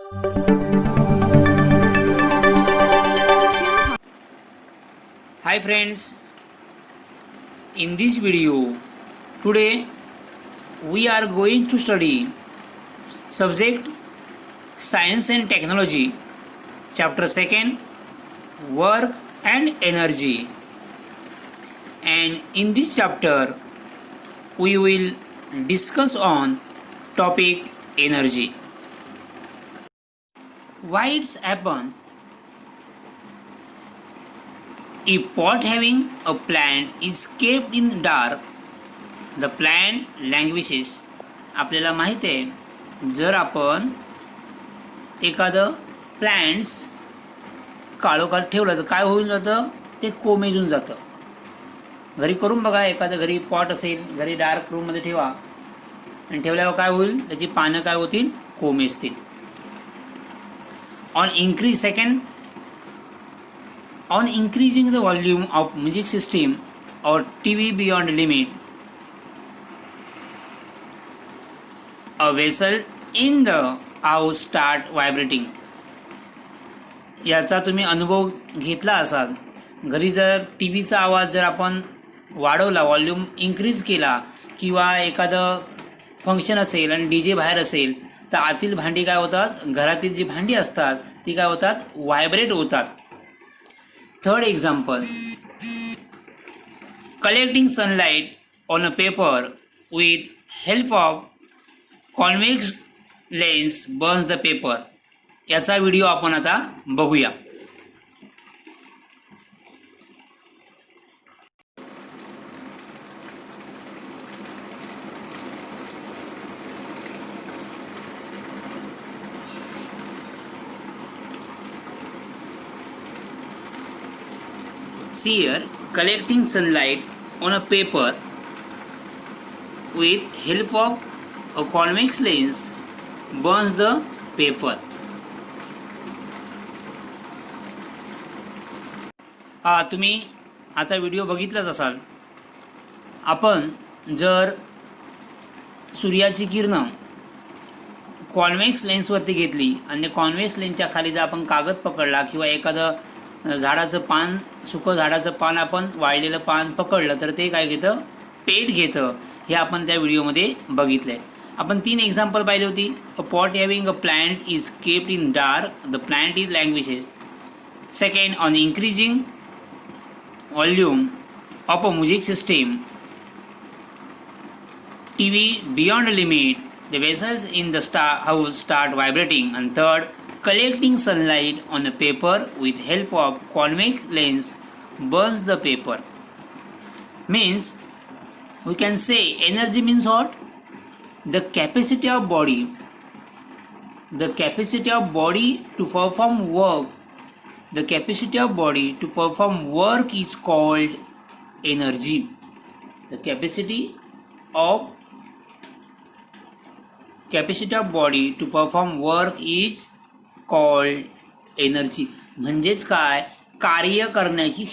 Hi friends, in this video today we are going to study subject Science and Technology, chapter 2nd, Work and Energy. And in this chapter we will discuss on topic energy. Why it's happen? If pot having a plant is kept in dark, the plant languishes. आपल्याला माहीत आहे, जर आपण एखादं plants काळोखात ठेवलं तर काय होऊन जातं, ते कोमेजून जातं. घरी करून बघा, एखादं घरी पॉट असेल, घरी डार्क रूममध्ये ठेवा आणि ठेवल्यावर काय होईल, त्याची पानं काय होतील, कोमेजतील. On increasing the volume of music system or TV beyond limit, a vessel in the house start vibrating. याचा तुम्ही अनुभव घेतला असाल. घरी जर टी व्हीचा आवाज जर आपण वाढवला, व्हॉल्यूम इन्क्रीज केला, किंवा एखादं फंक्शन असेल आणि DJ बाहेर असेल, तर आतील भांडी काय होतात, घरातील जी भांडी असतात ती काय होतात, व्हायब्रेट होतात. Third example, collecting sunlight on a paper with help of convex lens burns the paper. याचा व्हिडिओ आपण आता बघूया. See here, collecting sunlight on a paper with help of a convex lens burns the paper. तुम्ही आता video बघितलाच असाल. आपण जर सूर्याची किरणं कॉन्व्हेक्स लेन्सवरती घेतली आणि कॉन्व्हेक्स लेन्सच्या खाली जर आपण कागद पकडला, किंवा एखादं झाडाचं पान, सुकं झाडाचं पान, आपण वाळलेलं पान पकडलं, तर ते काय घेतं, पेट घेतं. हे आपण त्या व्हिडिओमध्ये बघितलं आहे. आपण 3 एक्झाम्पल पाहिली होती. A pot having a plant is kept in dark, the plant is languishes. Second, on increasing volume of a music system, TV beyond a limit, the vessels in the house start vibrating. And third, collecting sunlight on a paper with help of convex lens burns the paper. Means we can say energy means what? The capacity of body to perform work. The capacity of body to perform work is called energy. The capacity of body to perform work is called energy. म्हणजेच काय, कार्य करण्याची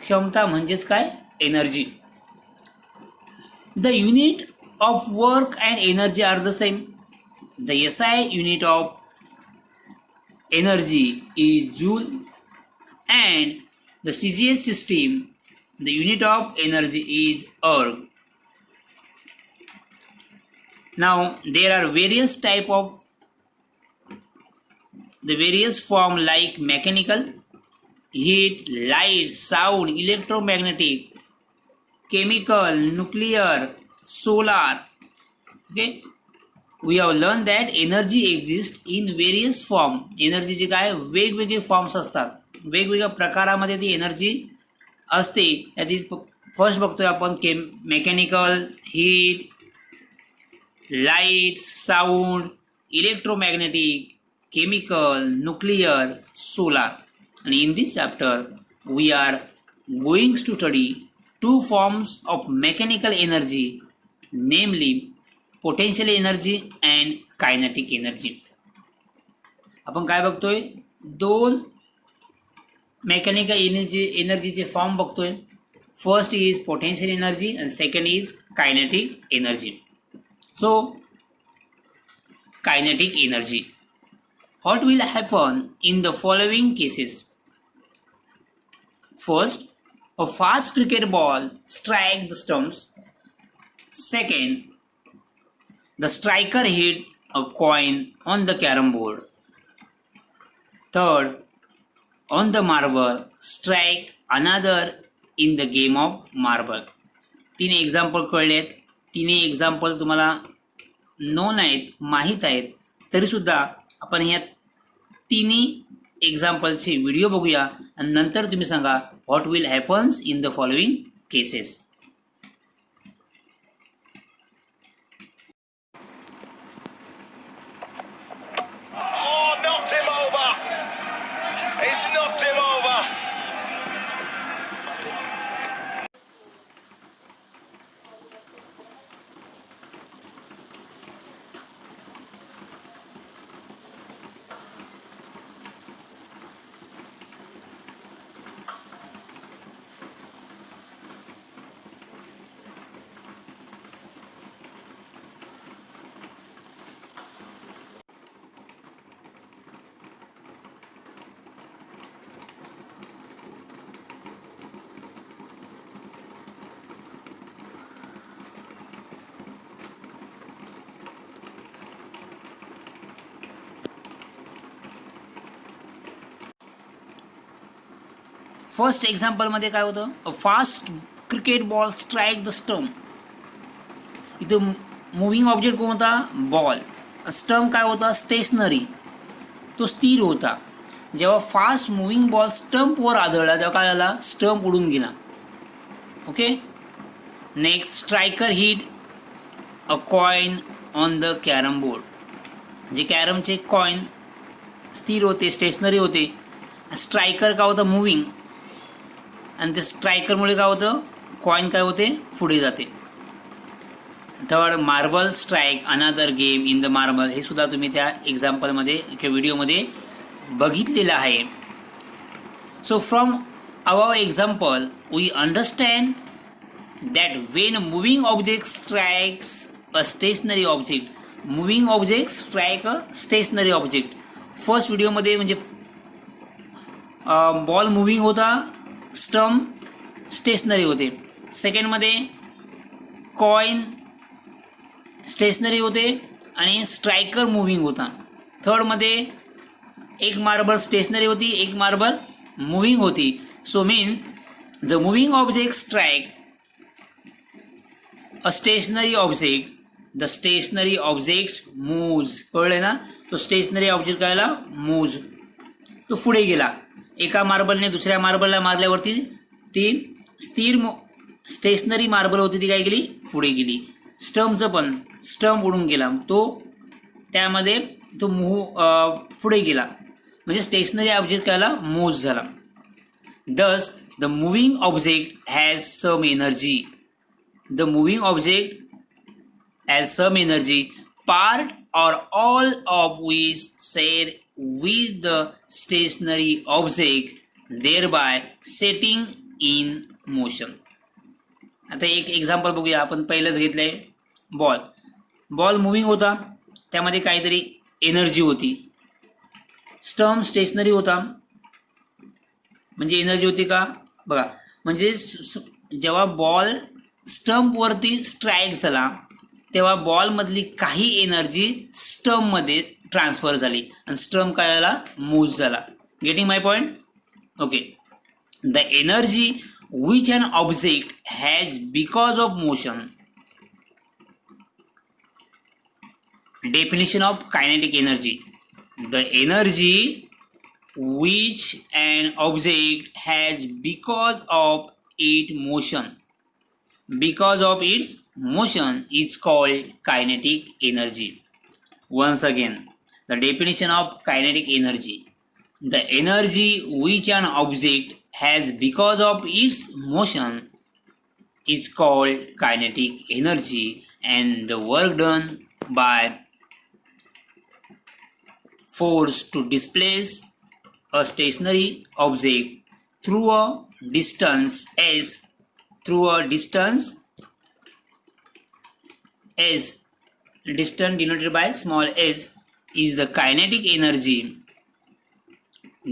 क्षमता म्हणजेच काय, energy. The unit of work and energy are the same. The SI unit of energy is joule and the CGS system, the unit of energy is erg. Now there are various type of the various form like mechanical, heat, light, sound, electromagnetic, chemical, nuclear, solar. Okay, we have learned that energy exists in various form. Energy जे काय वेगवेगळे forms असतात, वेगवेगळ्या प्रकारामध्ये ती energy असते. त्यातील first बघतोय आपण mechanical, heat, light, sound, electromagnetic, chemical, nuclear, solar. And in this chapter we are going to study 2 forms of mechanical energy, namely potential energy and kinetic energy. आपण काय बघतोय, 2 मेकॅनिकल एनर्जीचे फॉर्म बघतोय. First is potential energy and second is kinetic energy. So kinetic energy. What will happen in the following cases? First, a fast cricket ball strikes the stumps. Second, the striker hit a coin on the carom board. Third, on the marble, strike another in the game of marble. 3 example कळलेत. तिन्ही example तुम्हाला known आहेत, माहीत आहेत, तरीसुद्धा आपण ह्या तिन्ही एक्झाम्पलचे video बघूया आणि नंतर तुम्ही सांगा what will happens in the following cases. Knocked him over. He's knocked him over. First एक्झाम्पलमध्ये काय होतं, a fast cricket ball strike the stump. इथं मुव्हिंग ऑब्जेक्ट कोण होता, बॉल. स्टम्प काय होता, स्टेशनरी, तो स्थिर होता. जेव्हा फास्ट मुव्हिंग बॉल स्टम्पवर आदळला तेव्हा काय झाला, स्टम्प उडून गेला. Okay. Next, striker hit a coin on the carrom board. जे कॅरमचे कॉइन स्थिर होते, स्टेशनरी होते. स्ट्रायकर काय होतं, मुव्हिंग, आणि ते स्ट्रायकरमुळे काय होतं, कॉइन काय होते, पुढे जाते. Third, marble strike another game in the marble. हे सुद्धा तुम्ही त्या एक्झाम्पलमध्ये किंवा व्हिडिओमध्ये बघितलेलं आहे. So from our example we understand that when moving object strikes a stationary object, moving object strike a stationary object. First व्हिडिओमध्ये म्हणजे बॉल मुव्हिंग होता, स्टम्प स्टेशनरी होते. सेकंडमध्ये कॉइन स्टेशनरी होते आणि स्ट्रायकर मुव्हिंग होता. थर्डमध्ये एक मार्बल स्टेशनरी होती, एक मार्बल मुव्हिंग होती. So mean the moving object strike a stationary object, the stationary object moves. कळले ना, तो स्टेशनरी ऑब्जेक्ट कायला मूव्ज, तो पुढे गेला. एका मार्बलने दुसऱ्या मार्बलला मारल्यावरती ती स्थिर स्टेशनरी मार्बल होती, ती काय गेली, पुढे गेली. स्टम्पचं पण स्टम्प उडून गेला, तो त्यामध्ये तो पुढे गेला, म्हणजे स्टेशनरी ऑब्जेक्ट कायला मूव्ह झाला. Thus the moving object has some energy. The moving object has some energy, part or all of which share with the stationary object, thereby setting in motion. आता एक example बघूया. आपण पहिलंच घेतलंय ball. Ball moving होता, त्यामध्ये काहीतरी energy होती. स्टम्प स्टेशनरी होता, म्हणजे एनर्जी होती का बघा. म्हणजे जेव्हा बॉल स्टम्पवरती स्ट्राईक झाला तेव्हा बॉलमधली काही एनर्जी स्टम्पमध्ये ट्रान्सफर झाली आणि स्टम्प काय झाला, मूव्ह झाला. Getting my point. Okay. The energy which an object has because of motion. Definition of kinetic energy. The energy which an object has because of it motion, because of its motion is called kinetic energy. Once again, the definition of kinetic energy. The energy which an object has because of its motion is called kinetic energy, and the work done by force to displace a stationary object through a distance s distance denoted by small s is the kinetic energy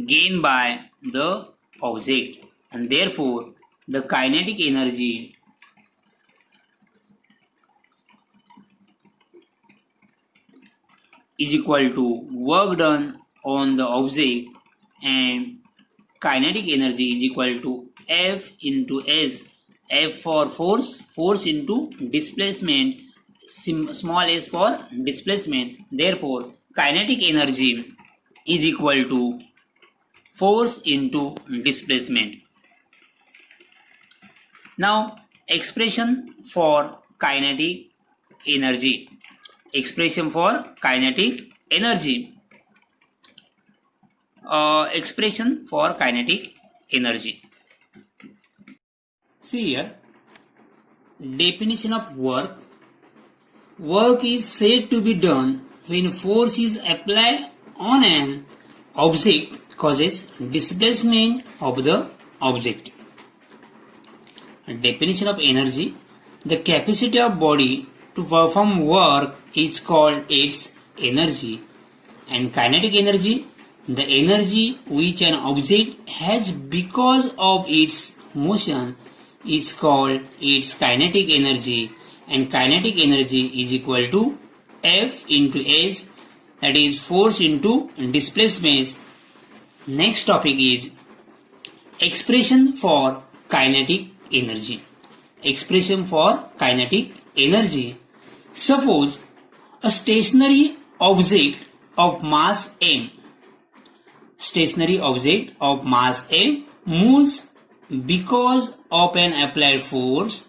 gained by the object, and therefore the kinetic energy is equal to work done on the object, and kinetic energy is equal to F into S. F for force into displacement, small s for displacement. Therefore, kinetic energy is equal to force into displacement. Now, expression for kinetic energy. Expression for kinetic energy. Expression for kinetic energy. See here, definition of work. Work is said to be done when force is applied on an object causes displacement of the object. Definition of energy. The capacity of body to perform work is called its energy. And kinetic energy, the energy which an object has because of its motion, is called its kinetic energy. And kinetic energy is equal to F into S, that is force into displacement. Next topic is expression for kinetic energy. Expression for kinetic energy. Suppose a stationary object of mass m. Stationary object of mass m moves because of an applied force.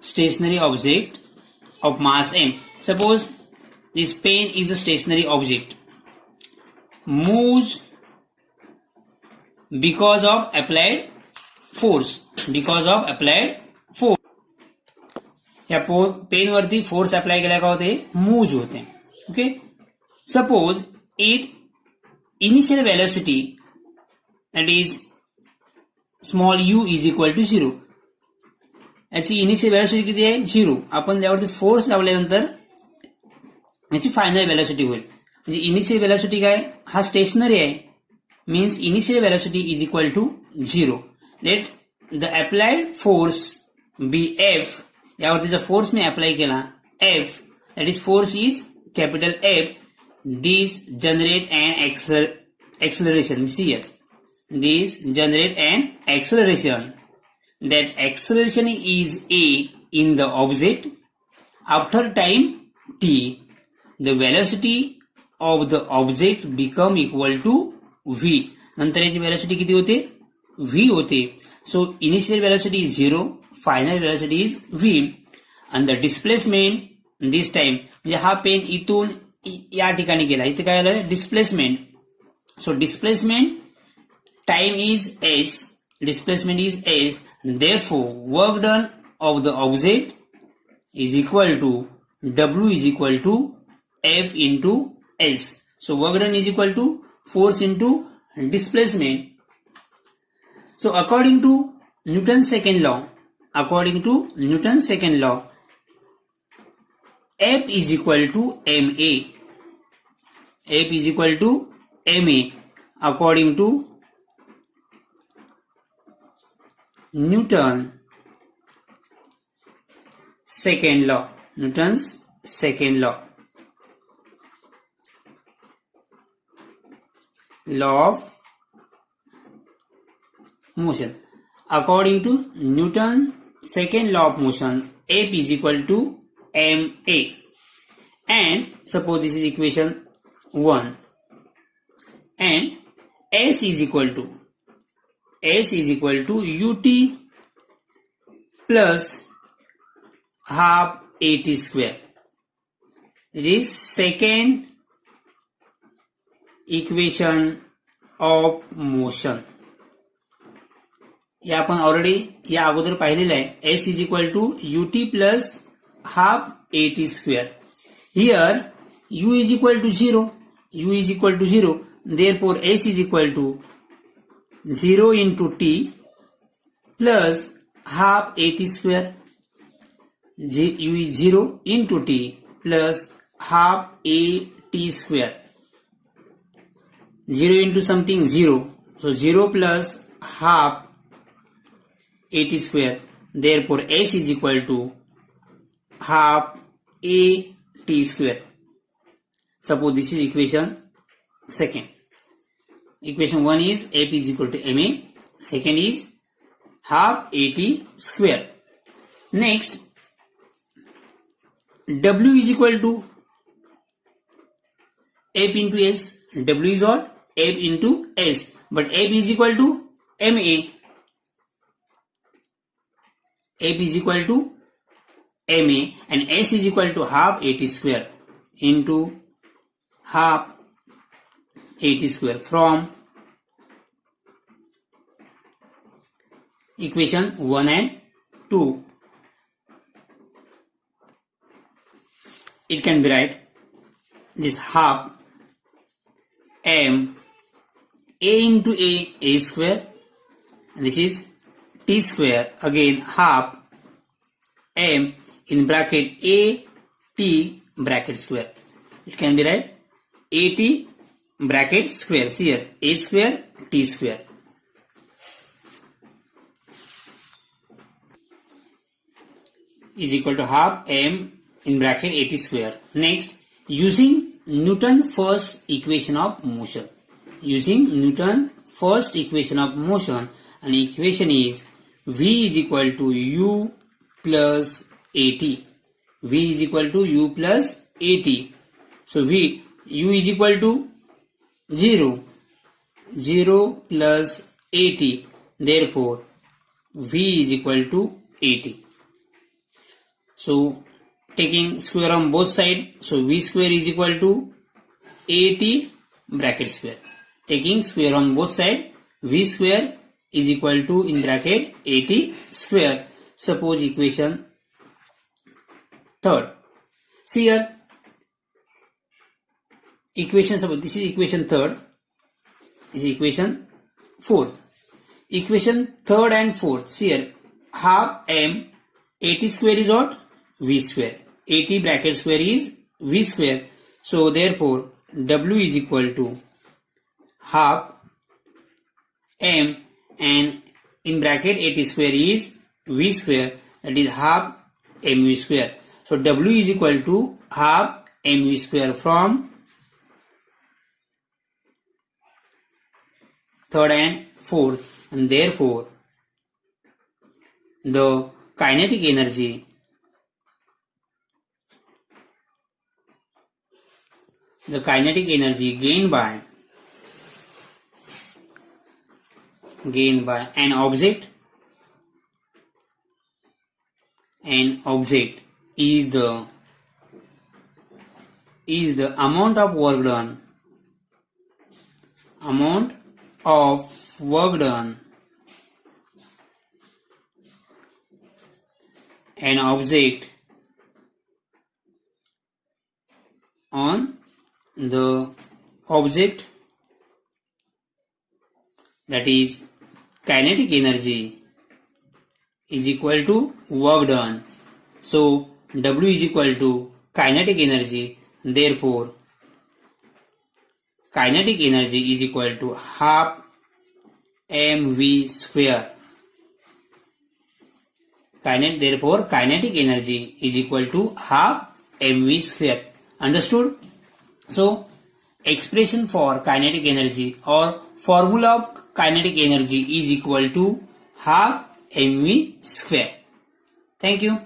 Stationary object of mass m. Suppose this pen is a stationary object. Moves because of applied force. Because of applied force. या pen वरती force apply केला का होते move होते. Okay. Suppose it initial velocity that is small u is equal to 0. याची initial velocity किती आहे 0. आपण त्यावरती फोर्स लावल्यानंतर याची फायनल वेलोसिटी होईल. म्हणजे इनिशियल वेलोसिटी काय हा स्टेशनरी आहे means initial velocity is equal to 0. Let the applied force be F. यावरती जर फोर्स मी अप्लाय केला F, that is force is capital F. This generate and acceleration. See here, this generate an acceleration. That acceleration is A in the object. After time t, the velocity of the object become equal to v. नंतर याची velocity किती होते v होते. So initial velocity is 0, final velocity is v, and the displacement this time म्हणजे हा pen इथून या ठिकाणी गेला, इथे काय आलं displacement. So displacement time is s, displacement is s, therefore work done of the object is equal to W is equal to F into S. So work done is equal to force into displacement. So according to Newton's second law, F is equal to ma. F is equal to ma according to Newton's second law. Law of motion. According to Newton's second law of motion, F is equal to ma. And suppose this is equation 1. And S is equal to ut plus half at square. It is second equation of motion. या आपण already या अगोदर पाहिलेलं आहे. S is equal to ut plus half at square. Here u is equal to 0. Therefore S is equal to 0 into t plus half at square. U is 0 into t plus half a t square. 0 into something 0. So 0 plus half a t square. Therefore s is equal to half a t square. Suppose this is equation second. Equation 1 is AP is equal to MA. Second is half AT square. Next, W is equal to F into S. W is what? F into S. But F is equal to MA. F is equal to MA and S is equal to half AT square into half AT square from equation 1 and 2. It can be write this half m a into a square, and this is t square, again half m in bracket a t bracket square. It can be write a t bracket square. See here, a square t square. Is equal to half m in bracket at square. Next, using Newton first equation of motion. Using Newton first equation of motion, an equation is V is equal to U plus AT. V is equal to U plus AT. So U is equal to 0. 0 plus AT. Therefore, V is equal to AT. So, taking square on both sides, so V square is equal to AT bracket square. Taking square on both sides, V square is equal to in bracket AT square. Suppose equation third. See here, suppose this is equation third, this is equation fourth. Equation third and fourth, see here, half m AT square is what? V square. AT bracket square is V square. So therefore W is equal to half M and in bracket AT square is V square, that is half MV square. So W is equal to half MV square from third and fourth, and therefore the kinetic energy gained by an object is the amount of work done an object on the object, that is kinetic energy is equal to work done. So W is equal to kinetic energy, therefore kinetic energy is equal to half mv square. Therefore kinetic energy is equal to half mv square. Understood? So expression for kinetic energy or formula of kinetic energy is equal to half mv square. Thank you.